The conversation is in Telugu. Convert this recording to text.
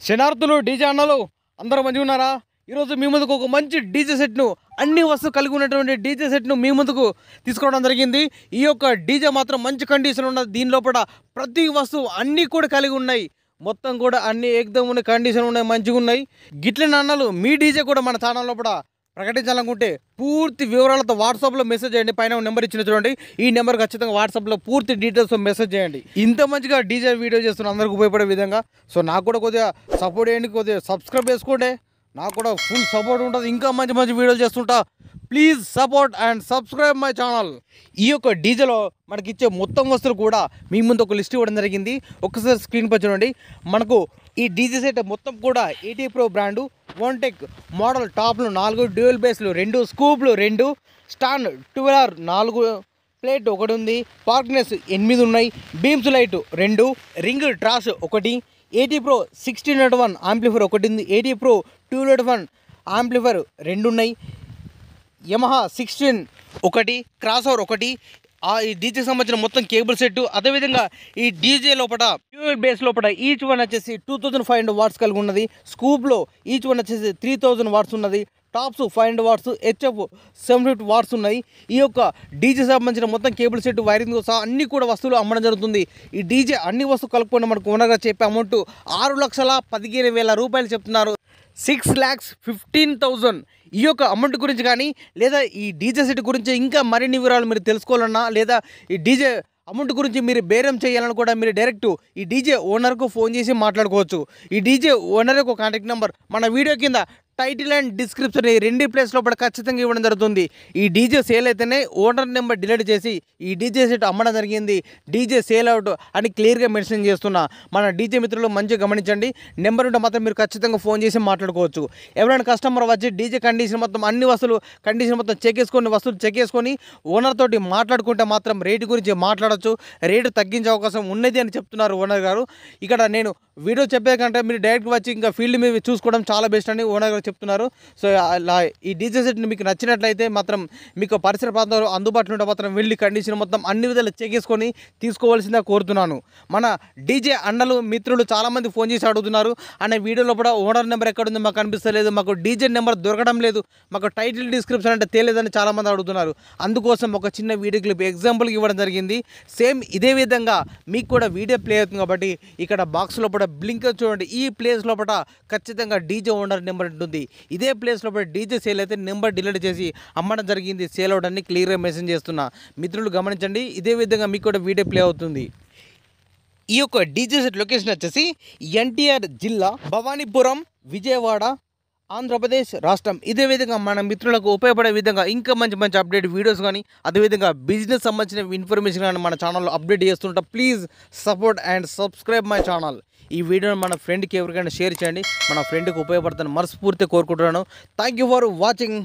శనార్థులు డీజే అన్నలు అందరూ మంచిగా ఉన్నారా? ఈరోజు మీ ముందుకు ఒక మంచి డీజే సెట్ను అన్ని వస్తువులు కలిగి ఉన్నటువంటి డీజే సెట్ను మీ ముందుకు తీసుకోవడం జరిగింది. ఈ యొక్క డీజే మాత్రం మంచి కండిషన్ ఉన్నది. దీని లోపల ప్రతి వస్తువు అన్నీ కూడా కలిగి ఉన్నాయి. మొత్తం కూడా అన్ని ఏకదం ఉన్న కండిషన్ ఉన్నాయి, మంచిగా ఉన్నాయి. గిట్ల అన్నలు మీ డీజే కూడా మన ఛానల్ లోపల ప్రకటించాలనుకుంటే పూర్తి వివరాలతో వాట్సాప్లో మెసేజ్ చేయండి. పైన నెంబర్ ఇచ్చిన చూడండి. ఈ నెంబర్ ఖచ్చితంగా వాట్సాప్లో పూర్తి డీటెయిల్స్ మెసేజ్ చేయండి. ఇంత మంచిగా డీజే వీడియో చేస్తున్న అందరికి ఉపయోగపడే విధంగా. సో నాకు కూడా కొద్దిగా సపోర్ట్ చేయండి, కొద్దిగా సబ్స్క్రైబ్ చేసుకోండి. నాకు కూడా ఫుల్ సపోర్ట్ ఉంటుంది. ఇంకా మంచి మంచి వీడియోలు చేస్తుంటా. Please support and subscribe my channel. ఈ యొక్క డీజేలో మనకి ఇచ్చే మొత్తం వస్తువులు కూడా మీ ముందు ఒక లిస్ట్ ఇవ్వడం జరిగింది. ఒక్కసారి స్క్రీన్ పై చూడండి. మనకు ఈ డీజే సెట్ మొత్తం కూడా 80 Pro బ్రాండు, వన్టెక్ మోడల్ టాప్లు 4, డ్యూయల్ బేస్లు 2, స్కూప్లు 2, స్టాండ్ 12R 4, ప్లేట్ 1 ఉంది, పార్క్నెస్ 8 ఉన్నాయి, beams light 2, ring trash 1, 80 Pro 1601 amplifier 1 ఉంది, 80 Pro 201 ఆంప్లిఫైర్ 2 ఉన్నాయి, యమహా 16 1, క్రాస్ ఓవర్ 1, ఈ డీజేకి సంబంధించిన మొత్తం కేబుల్ సెట్. అదేవిధంగా ఈ డీజే లోపల డ్యూయల్ బేస్ లోపల ఈచ్ వన్ వచ్చేసి 2500 వాట్స్ కలిగి ఉన్నది. స్కూప్లో ఈచ్ వన్ వచ్చేసి 3000 వాట్స్ ఉన్నది. టాప్స్ 500 వాట్స్, హెచ్ఎఫ్ 750 వాట్స్ ఉన్నాయి. ఈ యొక్క డీజే సంబంధించిన మొత్తం కేబుల్ సెట్, వైరింగ్ సహా అన్ని కూడా వస్తువులు అమ్మడం జరుగుతుంది. ఈ డీజే అన్ని వస్తువులు కలుపుకొని మనకు ఓనర్గా చెప్పే అమౌంట్ 6,15,000 రూపాయలు చెప్తున్నారు. 6,15,000. ఈ యొక్క అమౌంట్ గురించి కానీ లేదా ఈ డీజే సెట్ గురించి ఇంకా మరిన్ని వివరాలు మీరు తెలుసుకోవాలన్నా లేదా ఈ డీజే అమౌంట్ గురించి మీరు బేరం చేయాలని కూడా మీరు డైరెక్ట్ ఈ డీజే ఓనర్కు ఫోన్ చేసి మాట్లాడుకోవచ్చు. ఈ డీజే ఓనర్ యొక్క కాంటాక్ట్ నెంబర్ మన వీడియో కింద టైటిల్ అండ్ డిస్క్రిప్షన్ ఈ 2 ప్లేస్ లోపల ఖచ్చితంగా ఇవ్వడం జరుగుతుంది. ఈ డీజే సేల్ అయితేనే ఓనర్ నెంబర్ డిలీట్ చేసి ఈ డీజే సెట్ అమ్మడం జరిగింది. డీజే సేల్ అవుట్ అని క్లియర్గా మెన్షన్ చేస్తున్నా. మన డీజే మిత్రులు మంచిగా గమనించండి. నెంబర్ ఉంటే మాత్రం మీరు ఖచ్చితంగా ఫోన్ చేసి మాట్లాడుకోవచ్చు. ఎవరైనా కస్టమర్ వచ్చి డీజే కండిషన్ మొత్తం అన్ని వస్తువులు కండిషన్ మొత్తం చెక్ చేసుకొని వస్తువులు చెక్ చేసుకొని ఓనర్ తోటి మాట్లాడుకుంటే మాత్రం రేటు గురించి మాట్లాడచ్చు. రేటు తగ్గించే అవకాశం ఉన్నది అని చెప్తున్నారు ఓనర్ గారు. ఇక్కడ నేను వీడియో చెప్పే కంటే మీరు డైరెక్ట్గా వచ్చి ఇంకా ఫీల్డ్ మీద చూసుకోవడం చాలా బెస్ట్ అని ఓనర్ గారు చెప్తున్నారు. సో అలా ఈ డీజే సెట్ని మీకు నచ్చినట్లయితే మాత్రం మీకు పరిసర ప్రాంతాల్లో అందుబాటులో ఉంటే మాత్రం వెళ్ళి కండిషన్ మొత్తం అన్ని విధాలు చెక్ చేసుకొని తీసుకోవాల్సిందిగా కోరుతున్నాను. మన డీజే అన్నలు మిత్రులు చాలామంది ఫోన్ చేసి అడుగుతున్నారు, అనే వీడియోలో కూడా ఓనర్ నెంబర్ ఎక్కడుంది మాకు కనిపిస్తలేదు, మాకు డీజే నెంబర్ దొరకడం లేదు, మాకు టైటిల్ డిస్క్రిప్షన్ అంటే తెలియదని చాలామంది అడుగుతున్నారు. అందుకోసం ఒక చిన్న వీడియో క్లిప్ ఎగ్జాంపుల్కి ఇవ్వడం జరిగింది. సేమ్ ఇదే విధంగా మీకు కూడా వీడియో ప్లే అవుతుంది కాబట్టి ఇక్కడ బాక్స్ లోపల బ్లింక్ చూడండి. ఈ ప్లేస్ లోపల ఖచ్చితంగా డీజే ఓనర్ నెంబర్ ఉంటుంది. ఇదే ప్లేస్ లోపల డీజే సేల్ అయితే నెంబర్ డిలీట్ చేసి అమ్మడం జరిగింది, సేల్ అవుట్ అని క్లియర్గా మెసేజ్ చేస్తున్నా. మిత్రులు గమనించండి. ఇదే విధంగా మీకు కూడా వీడియో ప్లే అవుతుంది. ఈ యొక్క డీజే సెట్ లొకేషన్ వచ్చేసి ఎన్టీఆర్ జిల్లా, భవానీపురం, విజయవాడ, ఆంధ్రప్రదేశ్ రాష్ట్రం. ఇదే విధంగా మన మిత్రులకు ఉపయోగపడే విధంగా ఇంకా మంచి మంచి అప్డేట్ వీడియోస్ కానీ అదేవిధంగా బిజినెస్ సంబంధించిన ఇన్ఫర్మేషన్ కానీ మన ఛానల్లో అప్డేట్ చేస్తుంటా. Please support and subscribe my channel. ఈ వీడియోని మన ఫ్రెండ్కి ఎవరికైనా షేర్ చేయండి. మన ఫ్రెండ్కి ఉపయోగపడుతుందని మనస్ఫూర్తిగా కోరుకుంటున్నాను. Thank you for watching.